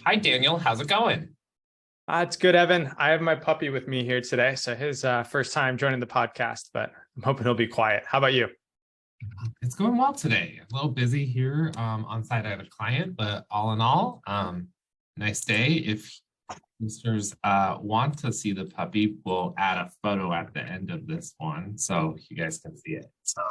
Hi, Daniel. How's it going? It's good, Evan. I have my puppy with me here today. So his first time joining the podcast, but I'm hoping he'll be quiet. How about you? It's going well today. A little busy here on site. I have a client, but all in all, nice day. If listeners want to see the puppy, we'll add a photo at the end of this one so you guys can see it. So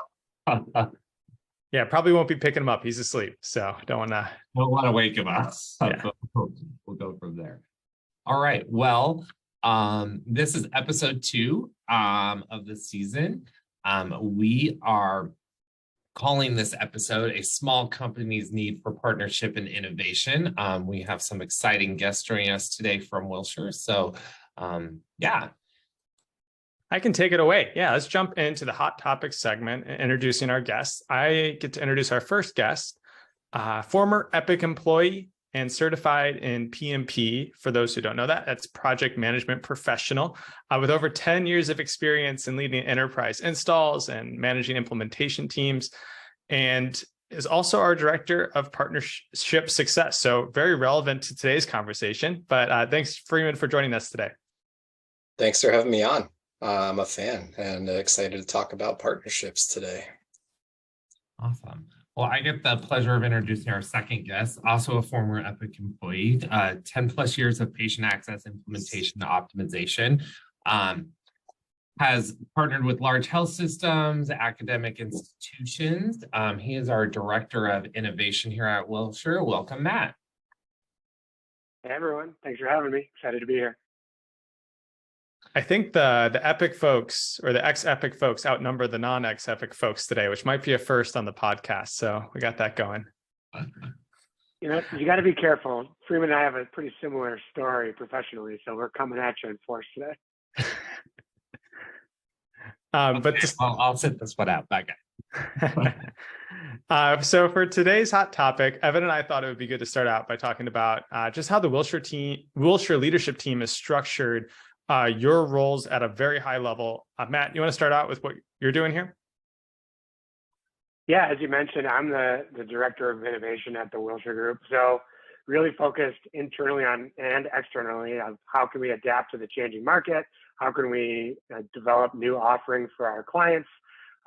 Yeah, probably won't be picking him up. He's asleep, so don't want to wake him up. Yeah. We'll go from there. All right. Well, this is episode 2 of the season. We are calling this episode A Small Company's Need for Partnership and Innovation. We have some exciting guests joining us today from Wilshire. So, yeah. I can take it away. Yeah, let's jump into the hot topics segment, introducing our guests. I get to introduce our first guest, former Epic employee and certified in PMP. For those who don't know that, that's project management professional with over 10 years of experience in leading enterprise installs and managing implementation teams, and is also our director of partnership success. So very relevant to today's conversation. But thanks, Freeman, for joining us today. Thanks for having me on. I'm a fan and excited to talk about partnerships today. Awesome. Well, I get the pleasure of introducing our second guest, also a former Epic employee, 10 plus years of patient access implementation and optimization, has partnered with large health systems, academic institutions. He is our director of innovation here at Wilshire. Welcome, Matt. Hey, everyone. Thanks for having me. Excited to be here. I think the Epic folks or the ex-Epic folks outnumber the non-ex-Epic folks today, which might be a first on the podcast. So we got that going. You know, you got to be careful. Freeman and I have a pretty similar story professionally, so we're coming at you in force today. I'll sit this one out. Bye, guys. So for today's hot topic, Evan and I thought it would be good to start out by talking about just how the Wilshire leadership team is structured. Your roles at a very high level. Matt, you want to start out with what you're doing here? Yeah, as you mentioned, I'm the director of innovation at the Wilshire Group. So really focused internally on and externally on how can we adapt to the changing market? How can we develop new offerings for our clients?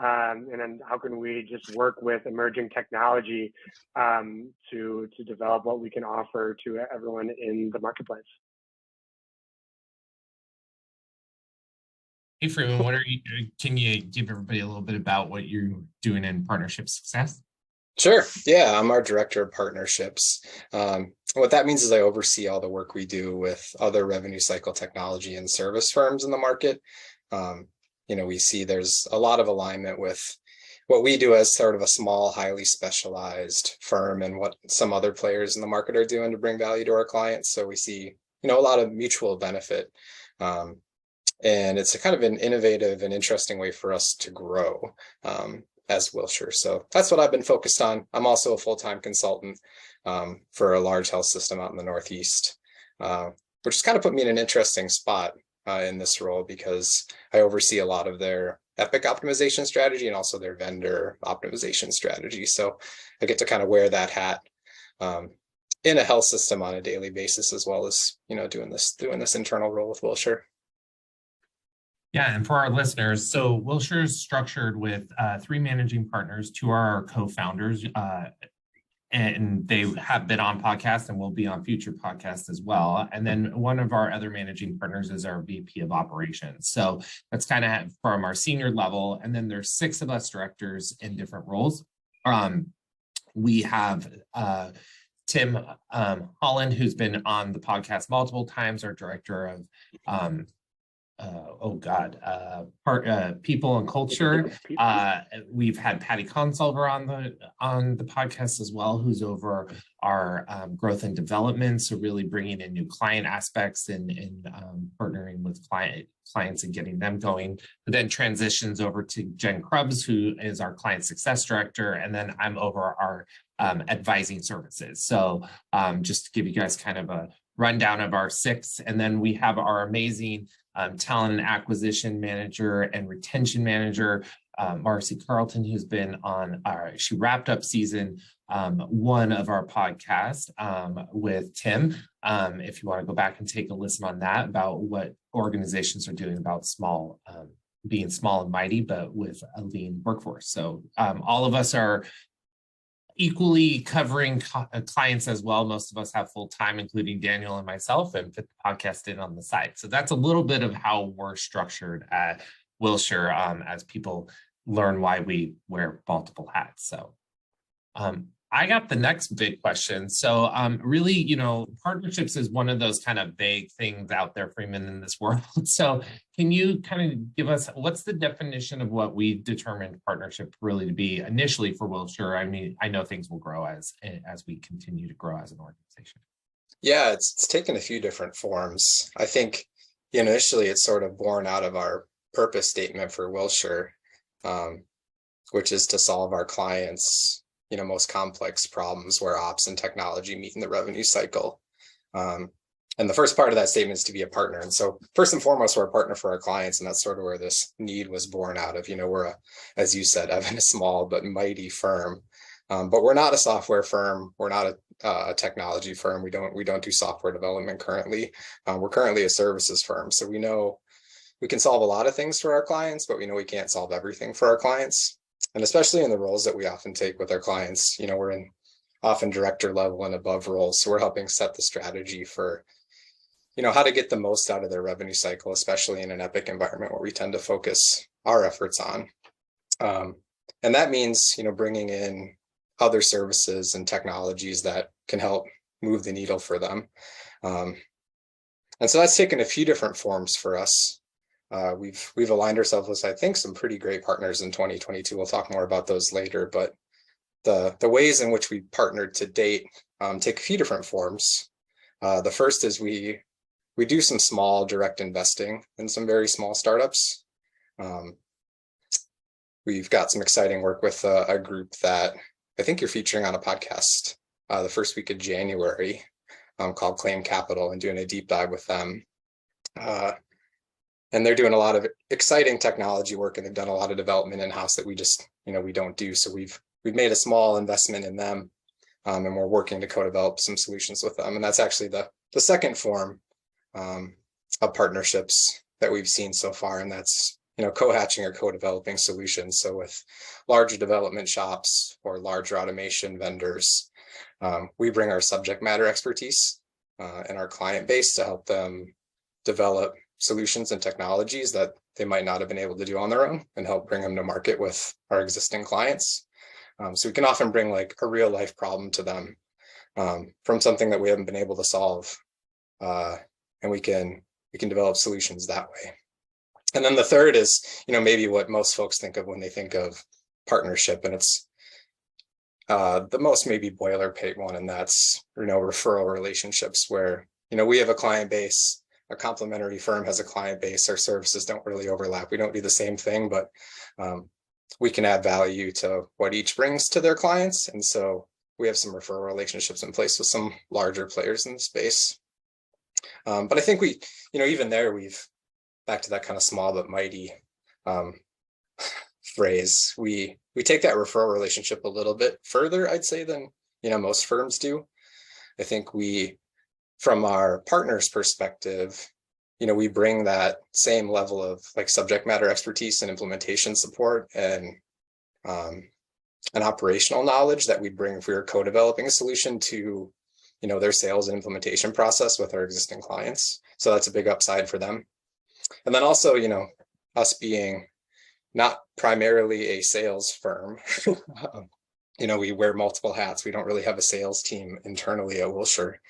And then how can we just work with emerging technology to develop what we can offer to everyone in the marketplace? Hey, Freeman, can you give everybody a little bit about what you're doing in partnership success? Sure. Yeah, I'm our director of partnerships. What that means is I oversee all the work we do with other revenue cycle technology and service firms in the market. We see there's a lot of alignment with what we do as sort of a small, highly specialized firm and what some other players in the market are doing to bring value to our clients. So we see, a lot of mutual benefit. And it's a kind of an innovative and interesting way for us to grow as Wilshire. So that's what I've been focused on. I'm also a full-time consultant for a large health system out in the Northeast, which has kind of put me in an interesting spot in this role because I oversee a lot of their Epic optimization strategy and also their vendor optimization strategy. So I get to kind of wear that hat in a health system on a daily basis, as well as, doing this internal role with Wilshire. Yeah, and for our listeners, so Wilshire is structured with 3 managing partners. 2 are our co-founders, and they have been on podcasts and will be on future podcasts as well. And then one of our other managing partners is our VP of operations. So that's kind of from our senior level. And then there's 6 of us directors in different roles. We have Tim Holland, who's been on the podcast multiple times, our director of people and culture. We've had Patty Consolver on the podcast as well, who's over our growth and development. So really bringing in new client aspects and partnering with clients and getting them going. But then transitions over to Jen Krubbs, who is our client success director. And then I'm over our advising services. So just to give you guys kind of a rundown of our 6. And then we have our amazing talent and acquisition manager and retention manager, Marcy Carlton, who's been on she wrapped up season one of our podcasts with Tim. If you want to go back and take a listen on that about what organizations are doing about being small and mighty, but with a lean workforce. So all of us are equally covering clients as well. Most of us have full time, including Daniel and myself, and fit the podcast in on the side. So that's a little bit of how we're structured at Wilshire as people learn why we wear multiple hats. So I got the next big question. So really, partnerships is one of those kind of vague things out there, Freeman, in this world. So can you kind of give us, what's the definition of what we determined partnership really to be initially for Wilshire? I mean, I know things will grow as we continue to grow as an organization. Yeah, it's taken a few different forms. I think initially it's sort of born out of our purpose statement for Wilshire, which is to solve our clients' most complex problems where ops and technology meet in the revenue cycle. And the first part of that statement is to be a partner. And so first and foremost, we're a partner for our clients. And that's sort of where this need was born out of. We're as you said, Evan, a small but mighty firm. But we're not a software firm. We're not a technology firm. We don't do software development currently. We're currently a services firm. So we know we can solve a lot of things for our clients, but we know we can't solve everything for our clients. And especially in the roles that we often take with our clients, we're in often director level and above roles. So we're helping set the strategy for, how to get the most out of their revenue cycle, especially in an Epic environment where we tend to focus our efforts on. And that means, bringing in other services and technologies that can help move the needle for them. And so that's taken a few different forms for us. We've aligned ourselves with, I think, some pretty great partners in 2022. We'll talk more about those later, but the ways in which we partnered to date take a few different forms. The first is we do some small direct investing in some very small startups. We've got some exciting work with a group that I think you're featuring on a podcast the first week of January called Claim Capital, and doing a deep dive with them. And they're doing a lot of exciting technology work, and they've done a lot of development in-house that we just, we don't do. So we've made a small investment in them, and we're working to co-develop some solutions with them. And that's actually the second form of partnerships that we've seen so far. And that's, co-hatching or co-developing solutions. So with larger development shops or larger automation vendors, we bring our subject matter expertise and our client base to help them develop solutions and technologies that they might not have been able to do on their own, and help bring them to market with our existing clients. So we can often bring like a real life problem to them from something that we haven't been able to solve, and we can develop solutions that way. And then the third is, maybe what most folks think of when they think of partnership, and it's the most maybe boilerplate one, and that's referral relationships, where we have a client base. A complementary firm has a client base. Our services don't really overlap. We don't do the same thing, but we can add value to what each brings to their clients. And so we have some referral relationships in place with some larger players in the space. But I think we, even there, we've back to that kind of small but mighty phrase. We take that referral relationship a little bit further, I'd say, than most firms do. I think from our partners' perspective, we bring that same level of like subject matter expertise and implementation support and operational knowledge that we'd bring if we were co-developing a solution to, their sales and implementation process with our existing clients. So that's a big upside for them. And then also, us being not primarily a sales firm, we wear multiple hats. We don't really have a sales team internally at Wilshire.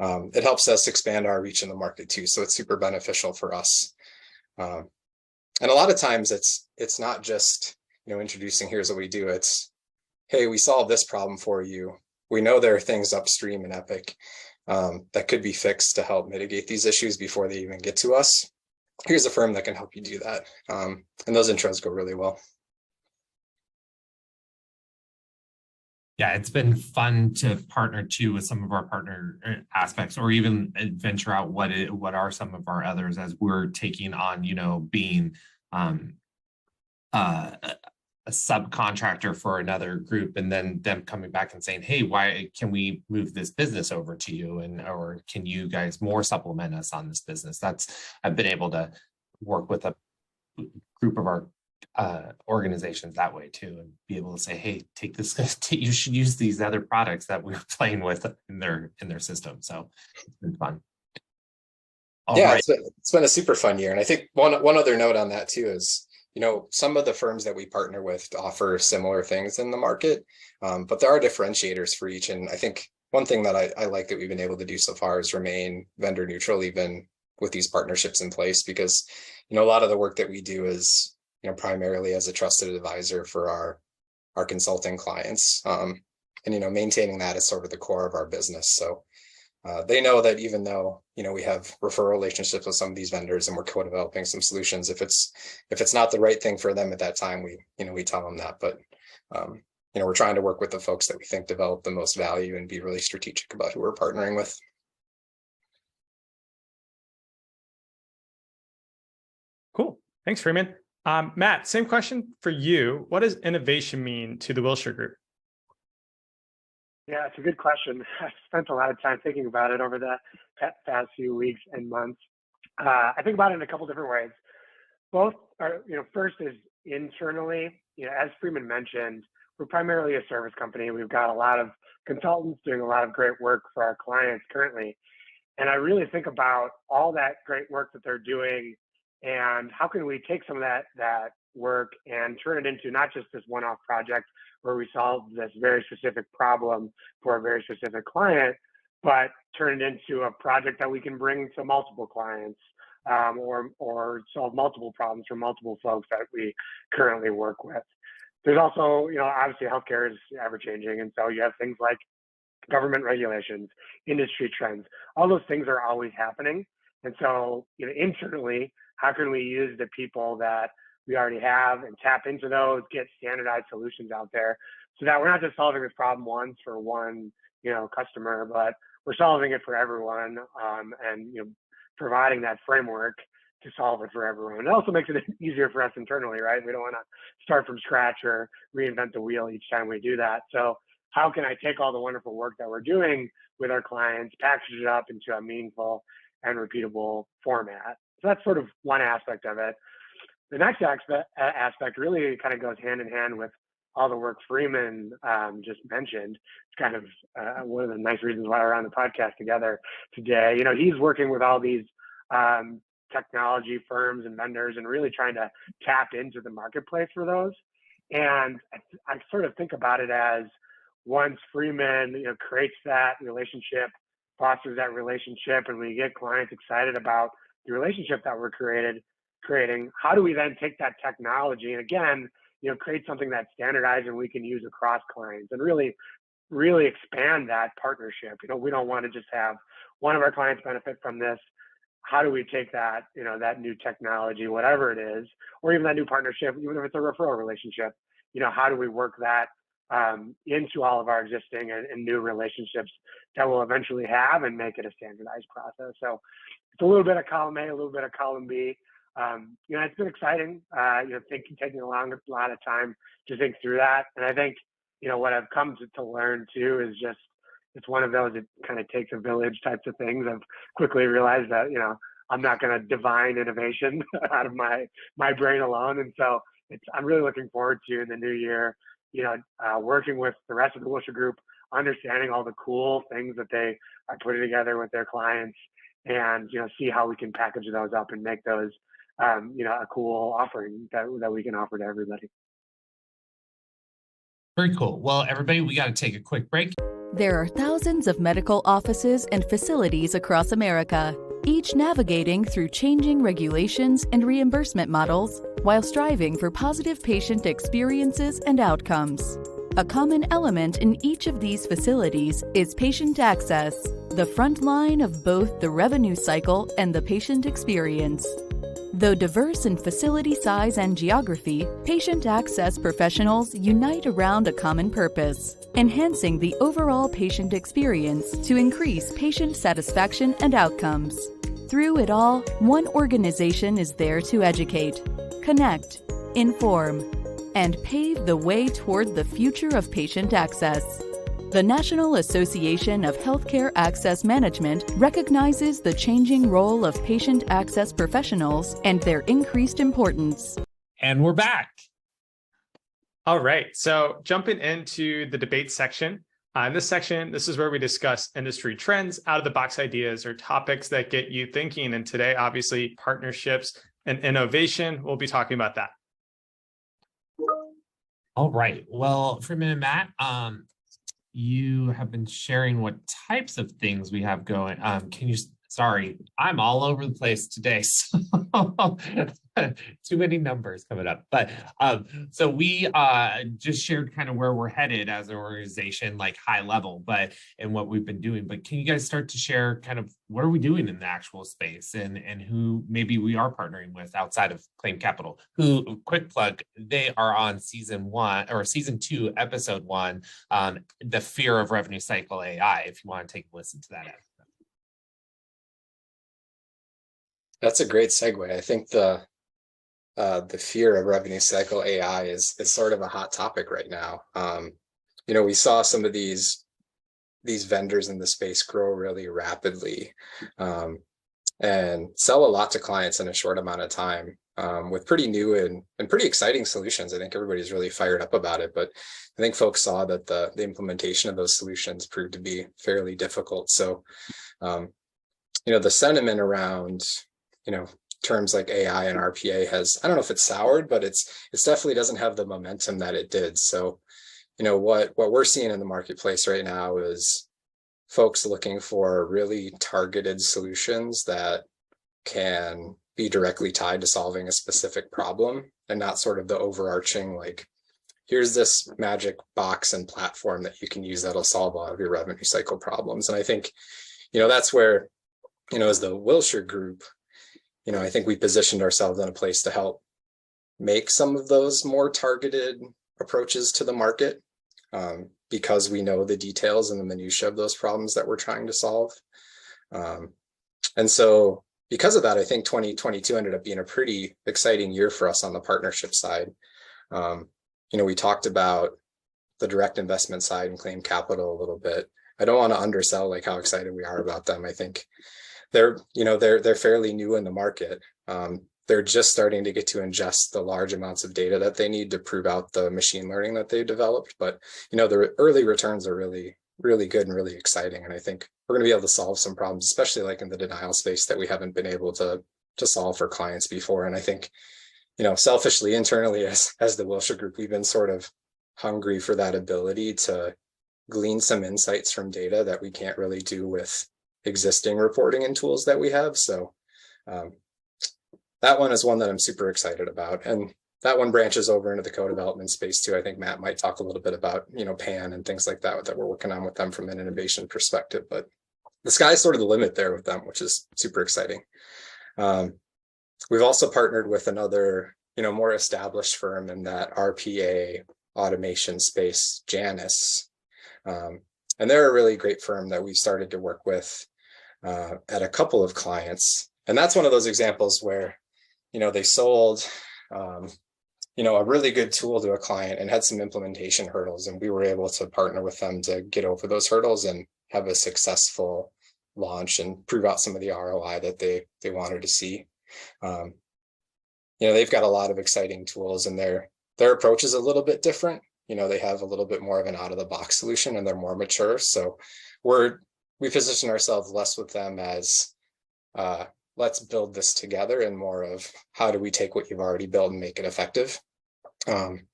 It helps us expand our reach in the market too. So it's super beneficial for us. And a lot of times it's not just, introducing here's what we do. It's, hey, we solved this problem for you. We know there are things upstream in Epic that could be fixed to help mitigate these issues before they even get to us. Here's a firm that can help you do that. And those intros go really well. Yeah, it's been fun to partner too with some of our partner aspects, or even venture out what are some of our others as we're taking on, being a subcontractor for another group, and then them coming back and saying, hey, why can we move this business over to you, and or can you guys more supplement us on this business? I've been able to work with a group of our organizations that way too, and be able to say, hey, take this, you should use these other products that we're playing with in their system. So it's been fun. It's been a super fun year. And I think one other note on that too is, some of the firms that we partner with offer similar things in the market, but there are differentiators for each. And I think one thing that I like that we've been able to do so far is remain vendor neutral, even with these partnerships in place, because, a lot of the work that we do is, primarily as a trusted advisor for our consulting clients. And, maintaining that is sort of the core of our business. So they know that even though, we have referral relationships with some of these vendors and we're co-developing some solutions, if it's not the right thing for them at that time, we tell them that. But, we're trying to work with the folks that we think develop the most value and be really strategic about who we're partnering with. Cool. Thanks, Freeman. Matt, same question for you. What does innovation mean to the Wilshire Group? Yeah, it's a good question. I spent a lot of time thinking about it over the past few weeks and months. I think about it in a couple different ways. Both are, first is internally, as Freeman mentioned, we're primarily a service company. We've got a lot of consultants doing a lot of great work for our clients currently. And I really think about all that great work that they're doing and how can we take some of that work and turn it into not just this one-off project where we solve this very specific problem for a very specific client, but turn it into a project that we can bring to multiple clients, or solve multiple problems for multiple folks that we currently work with. There's also, obviously healthcare is ever changing. And so you have things like government regulations, industry trends, all those things are always happening. And so, internally, how can we use the people that we already have and tap into those, get standardized solutions out there so that we're not just solving this problem once for one, customer, but we're solving it for everyone, and, providing that framework to solve it for everyone. It also makes it easier for us internally, right? We don't want to start from scratch or reinvent the wheel each time we do that. So how can I take all the wonderful work that we're doing with our clients, package it up into a meaningful and repeatable format? So that's sort of one aspect of it. The next aspect really kind of goes hand in hand with all the work Freeman just mentioned. It's kind of one of the nice reasons why we're on the podcast together today. He's working with all these technology firms and vendors and really trying to tap into the marketplace for those. And I sort of think about it as once Freeman creates that relationship, fosters that relationship, and we get clients excited about the relationship that we're creating, how do we then take that technology and again, create something that's standardized and we can use across clients and really, really expand that partnership? We don't want to just have one of our clients benefit from this. How do we take that, that new technology, whatever it is, or even that new partnership, even if it's a referral relationship, how do we work that into all of our existing and new relationships that we'll eventually have and make it a standardized process? So it's a little bit of column A, a little bit of column B. It's been exciting, taking a lot of time to think through that. And I think, what I've come to learn too is just, it's one of those, it kind of takes a village types of things. I've quickly realized that, I'm not going to divine innovation out of my brain alone. And so I'm really looking forward to in the new year, working with the rest of the Wilshire Group, understanding all the cool things that they are putting together with their clients and, see how we can package those up and make those, a cool offering that we can offer to everybody. Very cool. Well, everybody, we got to take a quick break. There are thousands of medical offices and facilities across America, each navigating through changing regulations and reimbursement models while striving for positive patient experiences and outcomes. A common element in each of these facilities is patient access, the front line of both the revenue cycle and the patient experience. Though diverse in facility size and geography, patient access professionals unite around a common purpose, enhancing the overall patient experience to increase patient satisfaction and outcomes. Through it all, one organization is there to educate, connect, inform, and pave the way toward the future of patient access. The National Association of Healthcare Access Management recognizes the changing role of patient access professionals and their increased importance. And we're back. All right, so jumping into the debate section. In this section, this is where we discuss industry trends, out-of-the-box ideas, or topics that get you thinking. And today, obviously, partnerships and innovation. We'll be talking about that. All right. Well, Freeman and Matt, you have been sharing what types of things we have going. Sorry, I'm all over the place today. So too many numbers coming up. But so we just shared kind of where we're headed as an organization, like high level, and what we've been doing. But can you guys start to share kind of what are we doing in the actual space and who maybe we are partnering with outside of Claim Capital? Who, quick plug, they are on season 2, episode 1, the fear of revenue cycle AI, if you want to take a listen to that episode. That's a great segue. I think the fear of revenue cycle AI is sort of a hot topic right now. We saw some of these vendors in the space grow really rapidly and sell a lot to clients in a short amount of time with pretty new and pretty exciting solutions. I think everybody's really fired up about it, but I think folks saw that the implementation of those solutions proved to be fairly difficult. So, the sentiment around terms like AI and RPA has, I don't know if it's soured, but it's definitely doesn't have the momentum that it did. So, what we're seeing in the marketplace right now is folks looking for really targeted solutions that can be directly tied to solving a specific problem and not sort of the overarching, like, here's this magic box and platform that you can use that'll solve all of your revenue cycle problems. And I think, that's where, as the Wilshire group, I think we positioned ourselves in a place to help make some of those more targeted approaches to the market because we know the details and the minutiae of those problems that we're trying to solve. And so because of that, I think 2022 ended up being a pretty exciting year for us on the partnership side. We talked about the direct investment side and Claim Capital a little bit. I don't want to undersell like how excited we are about them. I think they're fairly new in the market. They're just starting to get to ingest the large amounts of data that they need to prove out the machine learning that they've developed. But, the early returns are really, really good and really exciting. And I think we're going to be able to solve some problems, especially like in the denial space that we haven't been able to solve for clients before. And I think, selfishly, internally as the Wilshire group, we've been sort of hungry for that ability to glean some insights from data that we can't really do with existing reporting and tools that we have. So that one is one that I'm super excited about. And that one branches over into the co-development space too. I think Matt might talk a little bit about, PAN and things like that we're working on with them from an innovation perspective, but the sky's sort of the limit there with them, which is super exciting. We've also partnered with another, more established firm in that RPA automation space, Janus. And they're a really great firm that we've started to work with at a couple of clients. And that's one of those examples where, they sold, a really good tool to a client and had some implementation hurdles. And we were able to partner with them to get over those hurdles and have a successful launch and prove out some of the ROI that they wanted to see. They've got a lot of exciting tools and their approach is a little bit different. They have a little bit more of an out-of-the-box solution and they're more mature. So we position ourselves less with them as let's build this together and more of how do we take what you've already built and make it effective. And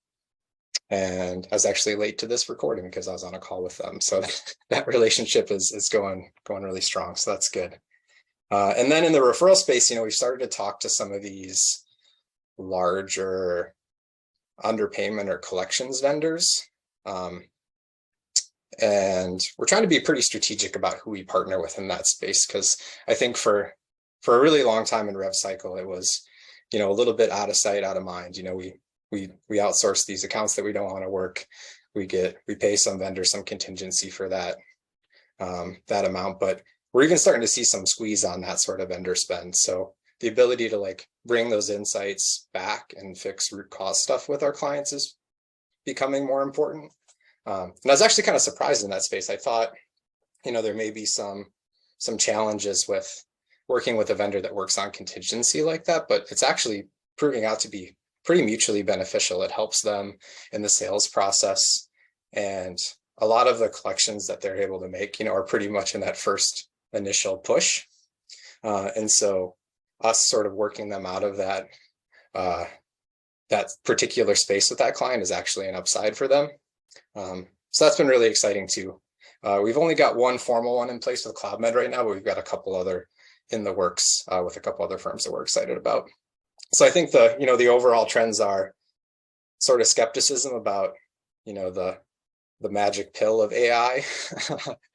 I was actually late to this recording because I was on a call with them. So that relationship is going really strong. So that's good. And then in the referral space, we started to talk to some of these larger underpayment or collections vendors. And we're trying to be pretty strategic about who we partner with in that space, because I think for a really long time in rev cycle, it was, a little bit out of sight, out of mind. We outsource these accounts that we don't want to work. We pay some vendor some contingency for that amount, but we're even starting to see some squeeze on that sort of vendor spend. So the ability to like bring those insights back and fix root cause stuff with our clients is becoming more important. And I was actually kind of surprised in that space. I thought, there may be some challenges with working with a vendor that works on contingency like that, but it's actually proving out to be pretty mutually beneficial. It helps them in the sales process, and a lot of the collections that they're able to make, are pretty much in that first initial push. And so us sort of working them out of that particular space with that client is actually an upside for them. So that's been really exciting too. We've only got one formal one in place with CloudMed right now, but we've got a couple other in the works with a couple other firms that we're excited about. So I think the overall trends are sort of skepticism about, the magic pill of AI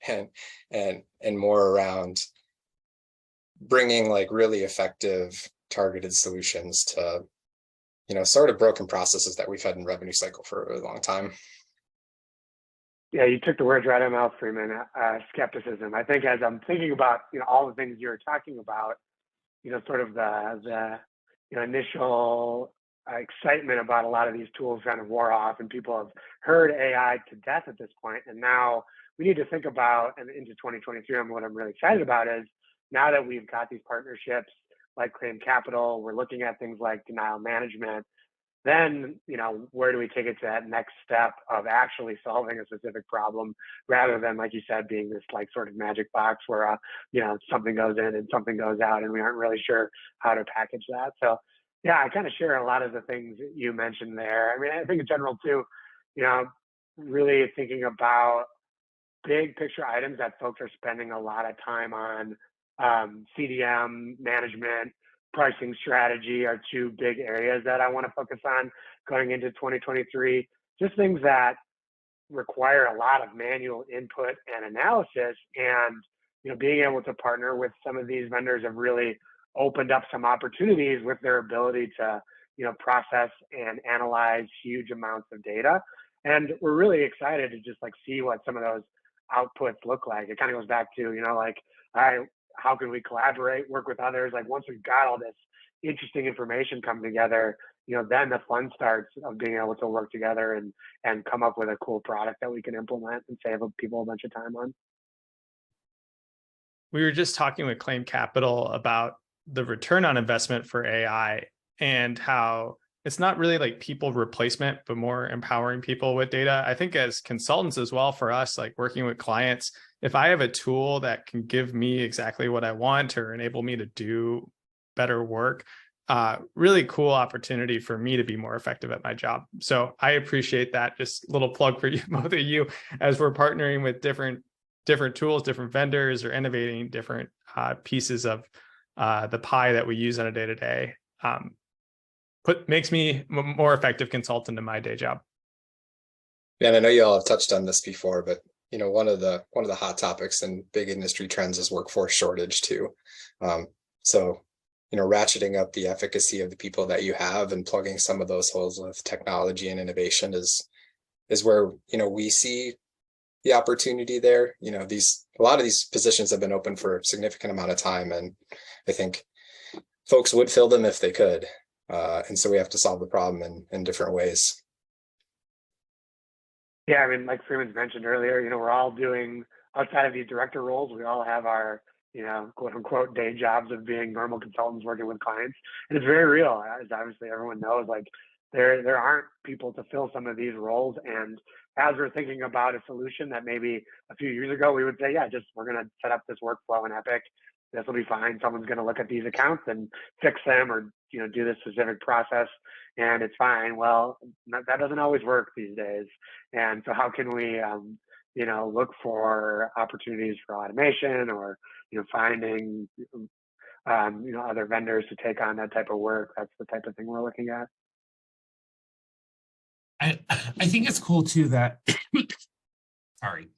and more around bringing like really effective targeted solutions to, sort of broken processes that we've had in revenue cycle for a really long time. Yeah, you took the words right out of my mouth, Freeman. Skepticism. I think as I'm thinking about all the things you're talking about, sort of the initial excitement about a lot of these tools kind of wore off, and people have heard AI to death at this point. And now we need to think about, and into 2023, and what I'm really excited about is now that we've got these partnerships like Claim Capital, we're looking at things like denial management. Then, where do we take it to that next step of actually solving a specific problem, rather than, like you said, being this like sort of magic box where, something goes in and something goes out, and we aren't really sure how to package that. So, yeah, I kind of share a lot of the things you mentioned there. I mean, I think in general too, really thinking about big picture items that folks are spending a lot of time on. CDM management, pricing strategy are two big areas that I want to focus on going into 2023. Just things that require a lot of manual input and analysis, and being able to partner with some of these vendors have really opened up some opportunities with their ability to process and analyze huge amounts of data. And we're really excited to just like see what some of those outputs look like. It kind of goes back to like, all right, how can we collaborate, work with others? Like once we've got all this interesting information come together, then the fun starts of being able to work together and come up with a cool product that we can implement and save people a bunch of time on. We were just talking with Claim Capital about the return on investment for AI and how it's not really like people replacement, but more empowering people with data. I think as consultants as well, for us, like working with clients, if I have a tool that can give me exactly what I want or enable me to do better work, really cool opportunity for me to be more effective at my job. So I appreciate that. Just a little plug for you, both of you, as we're partnering with different tools, different vendors, or innovating different pieces of the pie that we use on a day-to-day. Makes me a more effective consultant in my day job. Yeah, and I know you all have touched on this before, but one of the hot topics and big industry trends is workforce shortage too. So ratcheting up the efficacy of the people that you have and plugging some of those holes with technology and innovation is where we see the opportunity there. A lot of these positions have been open for a significant amount of time, and I think folks would fill them if they could. And so we have to solve the problem in different ways. Yeah, I mean, like Freeman's mentioned earlier, we're all doing, outside of these director roles, we all have our, quote unquote, day jobs of being normal consultants working with clients. And it's very real, as obviously everyone knows, like there aren't people to fill some of these roles. And as we're thinking about a solution that maybe a few years ago, we would say, yeah, we're going to set up this workflow in Epic. This will be fine. Someone's going to look at these accounts and fix them, or do this specific process, and it's fine. Well, that doesn't always work these days. And so, how can we, look for opportunities for automation, or finding, other vendors to take on that type of work? That's the type of thing we're looking at. I think it's cool too that sorry.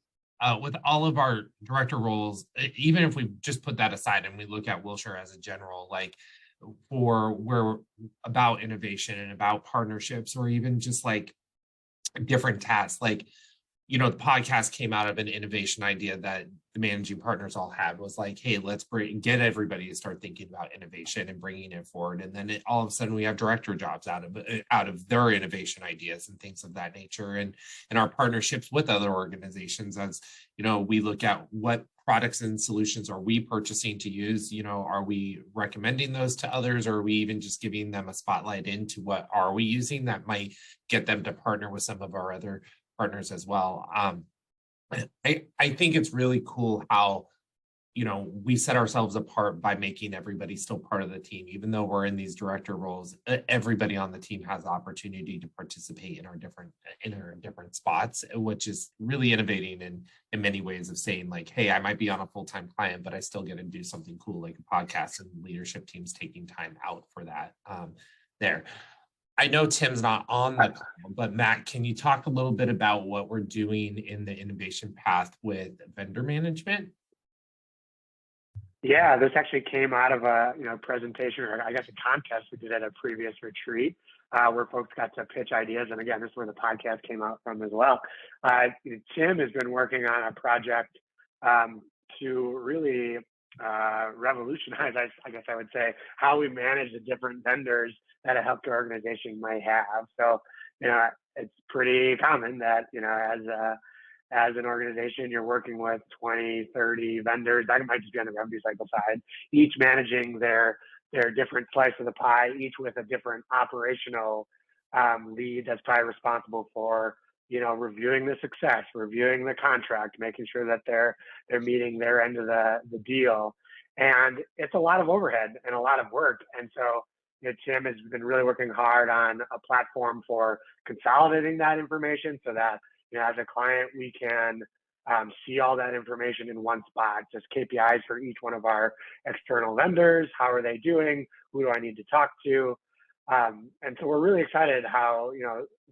With all of our director roles, even if we just put that aside and we look at Wilshire as a general, like we're about innovation and about partnerships, or even just like different tasks, like the podcast came out of an innovation idea that the managing partners all had, was like, hey, let's get everybody to start thinking about innovation and bringing it forward. And then all of a sudden we have director jobs out of their innovation ideas and things of that nature. And our partnerships with other organizations, as we look at what products and solutions are we purchasing to use, are we recommending those to others, or are we even just giving them a spotlight into what are we using that might get them to partner with some of our other partners as well. I think it's really cool how, we set ourselves apart by making everybody still part of the team. Even though we're in these director roles, everybody on the team has the opportunity to participate in our different spots, which is really innovating in many ways of saying, like, hey, I might be on a full-time client, but I still get to do something cool like a podcast, and leadership teams taking time out for that there. I know Tim's not on the call, but Matt, can you talk a little bit about what we're doing in the innovation path with vendor management? Yeah, this actually came out of a presentation, or I guess a contest we did at a previous retreat, where folks got to pitch ideas. And again, this is where the podcast came out from as well. Tim has been working on a project to really revolutionize, I guess I would say, how we manage the different vendors that a healthcare organization might have. So, it's pretty common that, as an organization, you're working with 20, 30 vendors. That might just be on the revenue cycle side, each managing their different slice of the pie, each with a different operational lead that's probably responsible for, reviewing the success, reviewing the contract, making sure that they're meeting their end of the deal. And it's a lot of overhead and a lot of work. And so, Tim has been really working hard on a platform for consolidating that information so that, as a client, we can see all that information in one spot, just KPIs for each one of our external vendors. How are they doing? Who do I need to talk to? And so we're really excited how,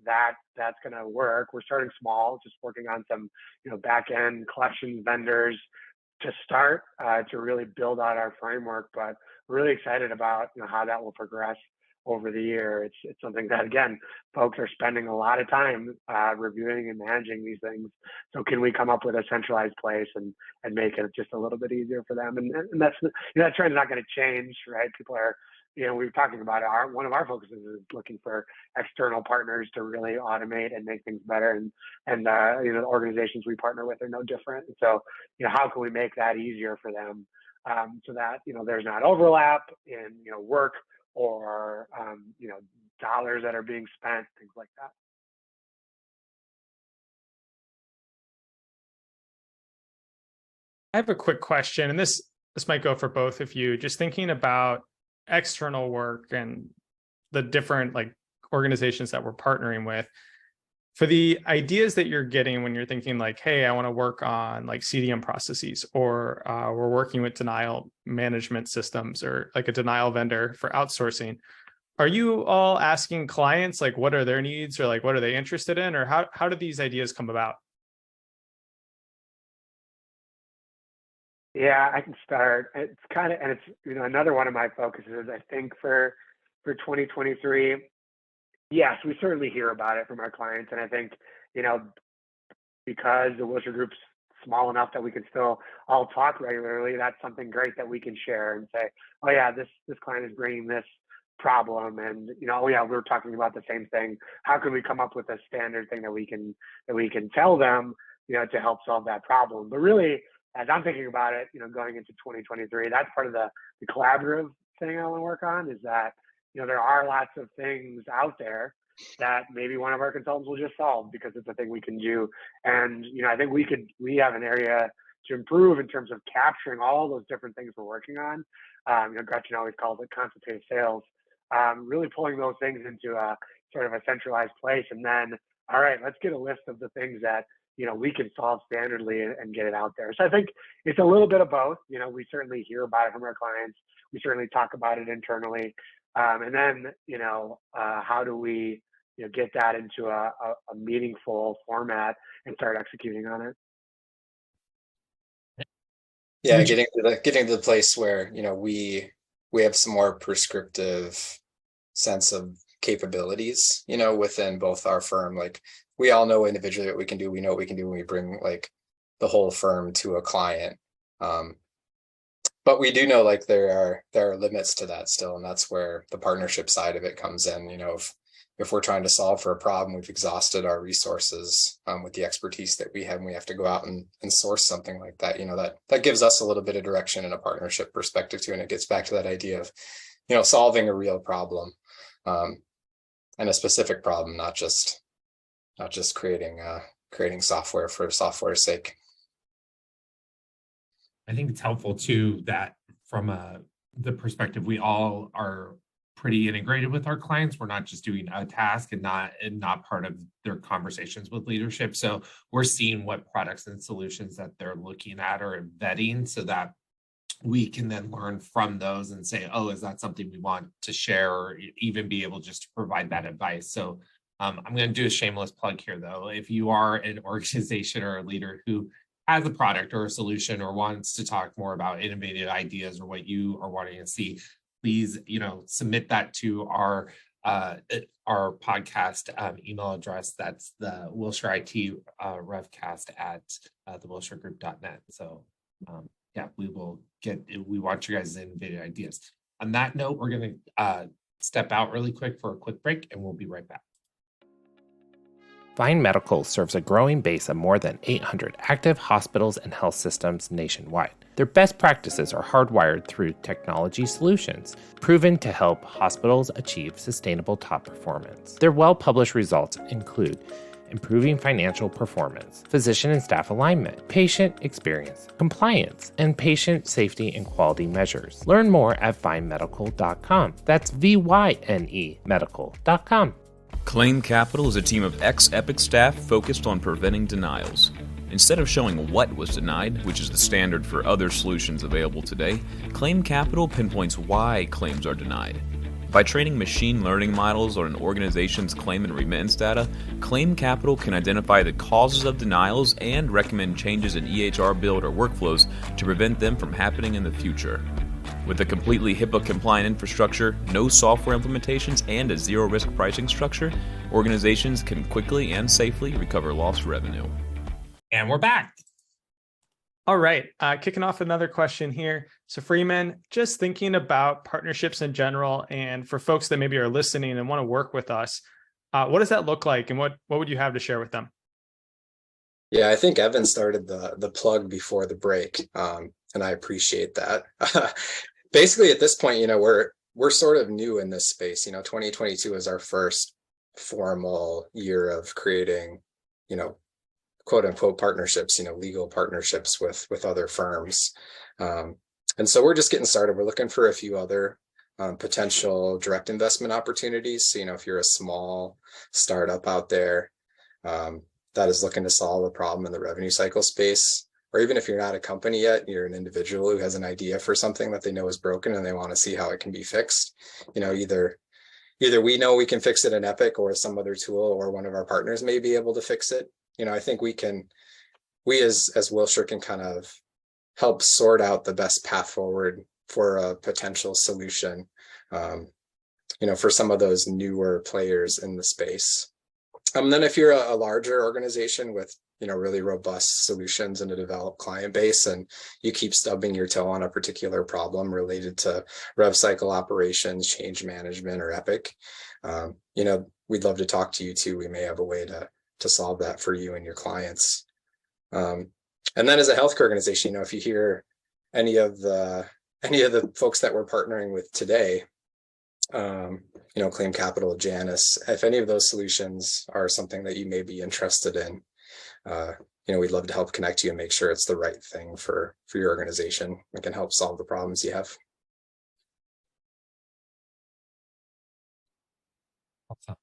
that's going to work. We're starting small, just working on some, back-end collections vendors to start to really build out our framework. But we're really excited about, how that will progress over the year. It's something that, again, folks are spending a lot of time reviewing and managing these things. So can we come up with a centralized place and make it just a little bit easier for them? And that's, that trend's not going to change, right? People are, we were talking about it. One of our focuses is looking for external partners to really automate and make things better. And the organizations we partner with are no different. And so, how can we make that easier for them so that, there's not overlap in, work or, dollars that are being spent, things like that. I have a quick question, and this might go for both of you. Just thinking about external work and the different organizations that we're partnering with, for the ideas that you're getting when you're thinking like, hey, I want to work on CDM processes, or we're working with denial management systems, or a denial vendor for outsourcing. Are you all asking clients what are their needs, or what are they interested in, or how do these ideas come about? Yeah, I can start. It's kind of, and it's another one of my focuses. I think for 2023, yes, we certainly hear about it from our clients, and I think because the Wilshire Group's small enough that we can still all talk regularly, that's something great that we can share and say, oh yeah, this client is bringing this problem, and oh yeah, we're talking about the same thing. How can we come up with a standard thing that we can tell them to help solve that problem? But really, as I'm thinking about it, going into 2023, that's part of the collaborative thing I want to work on, is that there are lots of things out there that maybe one of our consultants will just solve because it's a thing we can do. And I think we have an area to improve in terms of capturing all those different things we're working on. Gretchen always calls it consultative sales. Really pulling those things into a sort of a centralized place, and then, all right, let's get a list of the things that we can solve standardly and get it out there. So I think it's a little bit of both. We certainly hear about it from our clients. We certainly talk about it internally, and then how do we get that into a meaningful format and start executing on it. Yeah, getting to the place where we have some more prescriptive sense of capabilities within both our firm. we all know individually what we can do. We know what we can do when we bring like the whole firm to a client. But we do know like there are limits to that still, and that's where the partnership side of it comes in. You know, if we're trying to solve for a problem, we've exhausted our resources with the expertise that we have, and we have to go out and source something like that. You know, that gives us a little bit of direction in a partnership perspective too, and it gets back to that idea of, you know, solving a real problem and a specific problem, not just creating software for software's sake. I think it's helpful too that from the perspective, we all are pretty integrated with our clients. We're not just doing a task and not part of their conversations with leadership. So we're seeing what products and solutions that they're looking at or vetting, so that we can then learn from those and say, oh, is that something we want to share, or even be able just to provide that advice. So I'm going to do a shameless plug here, though. If you are an organization or a leader who has a product or a solution or wants to talk more about innovative ideas or what you are wanting to see, please, you know, submit that to our podcast email address. That's the Wilshire IT revcast at thewilshiregroup.net. So yeah, we want you guys' innovative ideas. On that note, we're going to step out really quick for a quick break, and we'll be right back. Vine Medical serves a growing base of more than 800 active hospitals and health systems nationwide. Their best practices are hardwired through technology solutions, proven to help hospitals achieve sustainable top performance. Their well-published results include improving financial performance, physician and staff alignment, patient experience, compliance, and patient safety and quality measures. Learn more at vinemedical.com. That's VYNE medical.com. Claim Capital is a team of ex-Epic staff focused on preventing denials. Instead of showing what was denied, which is the standard for other solutions available today, Claim Capital pinpoints why claims are denied. By training machine learning models on an organization's claim and remittance data, Claim Capital can identify the causes of denials and recommend changes in EHR build or workflows to prevent them from happening in the future. With a completely HIPAA-compliant infrastructure, no software implementations, and a zero-risk pricing structure, organizations can quickly and safely recover lost revenue. And we're back. All right, kicking off another question here. So Freeman, just thinking about partnerships in general, and for folks that maybe are listening and want to work with us, what does that look like, and what would you have to share with them? Yeah, I think Evan started the plug before the break, and I appreciate that. Basically, at this point, you know, we're sort of new in this space. You know, 2022 is our first formal year of creating, you know, quote unquote partnerships, you know, legal partnerships with other firms. And so we're just getting started. We're looking for a few other potential direct investment opportunities. So, you know, if you're a small startup out there that is looking to solve a problem in the revenue cycle space, or even if you're not a company yet, you're an individual who has an idea for something that they know is broken and they want to see how it can be fixed. You know, either we know we can fix it in Epic, or some other tool, or one of our partners may be able to fix it. You know, I think we as Wilshire can kind of help sort out the best path forward for a potential solution, you know, for some of those newer players in the space. Then if you're a larger organization with, you know, really robust solutions and a developed client base, and you keep stubbing your toe on a particular problem related to rev cycle operations, change management, or Epic, you know, we'd love to talk to you too. We may have a way to solve that for you and your clients. And then as a healthcare organization, you know, if you hear any of the folks that we're partnering with today, you know, Claim Capital, Janus, if any of those solutions are something that you may be interested in, you know, we'd love to help connect you and make sure it's the right thing for your organization and can help solve the problems you have. Awesome.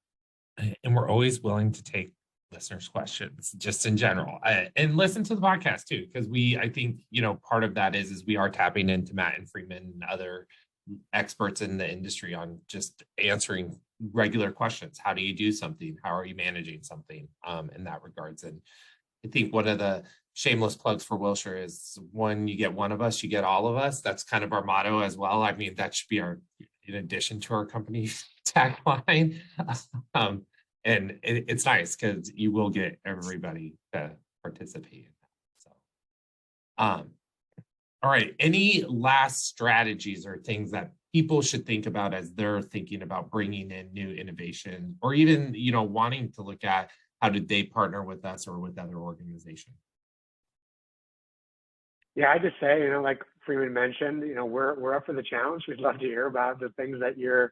And we're always willing to take listeners' questions just in general, and listen to the podcast too, because I think, you know, part of that is we are tapping into Matt and Freeman and other experts in the industry on just answering regular questions. How do you do something? How are you managing something in that regards? And I think one of the shameless plugs for Wilshire is, when you get one of us, you get all of us. That's kind of our motto as well. I mean, that should be in addition to our company tagline. and it's nice because you will get everybody to participate in that. So, all right. Any last strategies or things that people should think about as they're thinking about bringing in new innovation, or even, wanting to look at how did they partner with us or with other organizations? Yeah, I just say, like Freeman mentioned, we're up for the challenge. We'd love to hear about the things that you're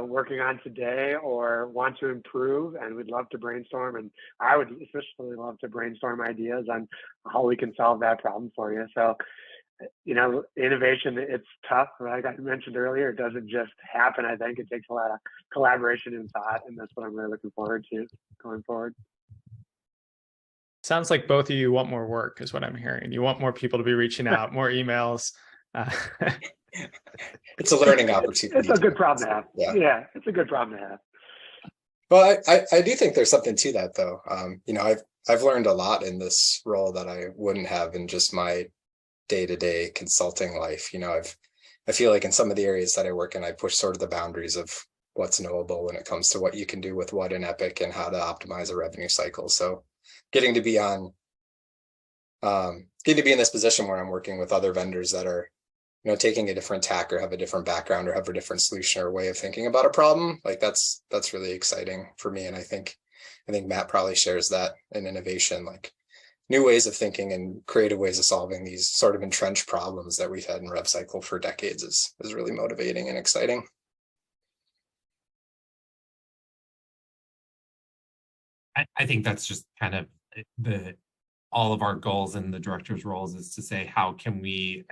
working on today or want to improve, and we'd love to brainstorm. And I would especially love to brainstorm ideas on how we can solve that problem for you. So, innovation, it's tough. Like I mentioned earlier, it doesn't just happen. I think it takes a lot of collaboration and thought, and that's what I'm really looking forward to going forward. Sounds like both of you want more work is what I'm hearing. You want more people to be reaching out, more emails. It's a learning opportunity. It's a good problem to have. Yeah, it's a good problem to have. Well, I do think there's something to that, though. I've learned a lot in this role that I wouldn't have in just my day-to-day consulting life. I feel like in some of the areas that I work in, I push sort of the boundaries of what's knowable when it comes to what you can do with what in Epic and how to optimize a revenue cycle. So getting to be in this position where I'm working with other vendors that are, taking a different tack or have a different background or have a different solution or way of thinking about a problem, like that's really exciting for me. And I think Matt probably shares that in innovation, like new ways of thinking and creative ways of solving these sort of entrenched problems that we've had in rev cycle for decades is really motivating and exciting. I think that's just kind of all of our goals in the director's roles is to say, how can we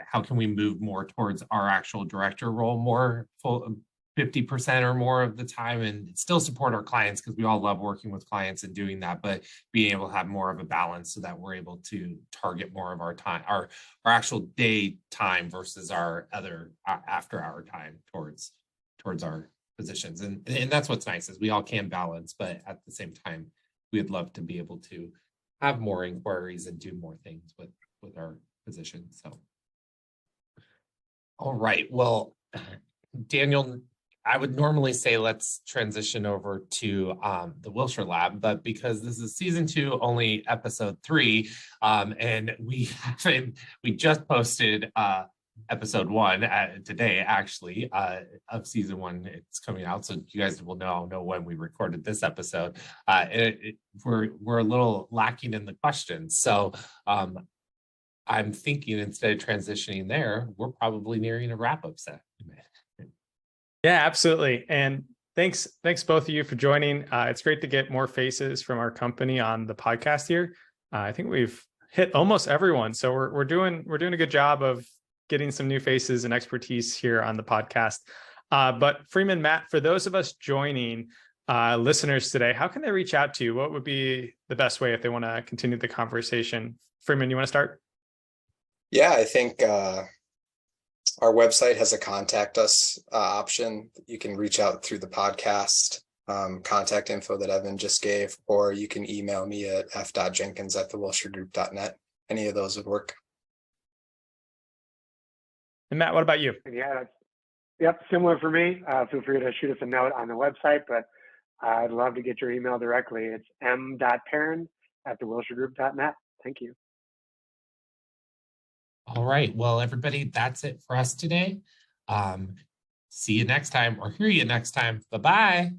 move more towards our actual director role more full 50% or more of the time, and still support our clients, because we all love working with clients and doing that, but being able to have more of a balance so that we're able to target more of our time, our actual day time versus our other after hour time towards our positions. And that's what's nice, is we all can balance, but at the same time, we'd love to be able to have more inquiries and do more things with our positions. So, all right. Well, Daniel, I would normally say let's transition over to the Wilshire Lab, but because this is season 2, only episode 3, and we just posted episode 1 today, actually, of season 1. It's coming out, so you guys will know when we recorded this episode. We're a little lacking in the questions, so I'm thinking instead of transitioning there, we're probably nearing a wrap-up set. Yeah, absolutely. And thanks both of you for joining. It's great to get more faces from our company on the podcast here. I think we've hit almost everyone, so we're doing a good job of getting some new faces and expertise here on the podcast. But Freeman, Matt, for those of us joining listeners today, how can they reach out to you? What would be the best way if they want to continue the conversation? Freeman, you want to start? Yeah, I think our website has a contact us option. You can reach out through the podcast contact info that Evan just gave, or you can email me at f.jenkins@thewilshiregroup.net. Any of those would work. And Matt, what about you? Yep, similar for me. Feel free to shoot us a note on the website, but I'd love to get your email directly. It's m.perron@thewilshiregroup.net. Thank you. All right. Well, everybody, that's it for us today. See you next time, or hear you next time. Bye-bye.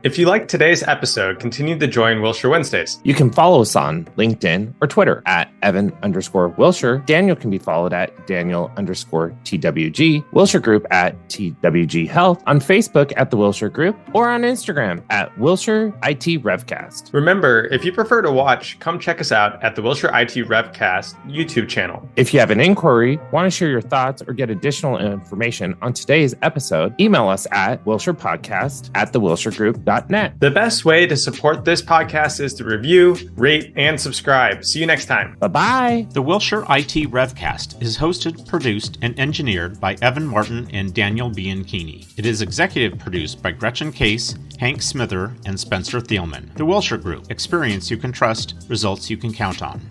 If you liked today's episode, continue to join Wilshire Wednesdays. You can follow us on LinkedIn or Twitter at Evan_Wilshire. Daniel can be followed at Daniel_TWG. Wilshire Group at TWG Health. On Facebook at The Wilshire Group, or on Instagram at Wilshire IT Revcast. Remember, if you prefer to watch, come check us out at the Wilshire IT Revcast YouTube channel. If you have an inquiry, want to share your thoughts, or get additional information on today's episode, email us at WilshirePodcast@thewilshiregroup.net. The best way to support this podcast is to review, rate, and subscribe. See you next time. Bye-bye. The Wilshire IT Revcast is hosted, produced, and engineered by Evan Martin and Daniel Bianchini. It is executive produced by Gretchen Case, Hank Smither, and Spencer Thielman. The Wilshire Group. Experience you can trust, results you can count on.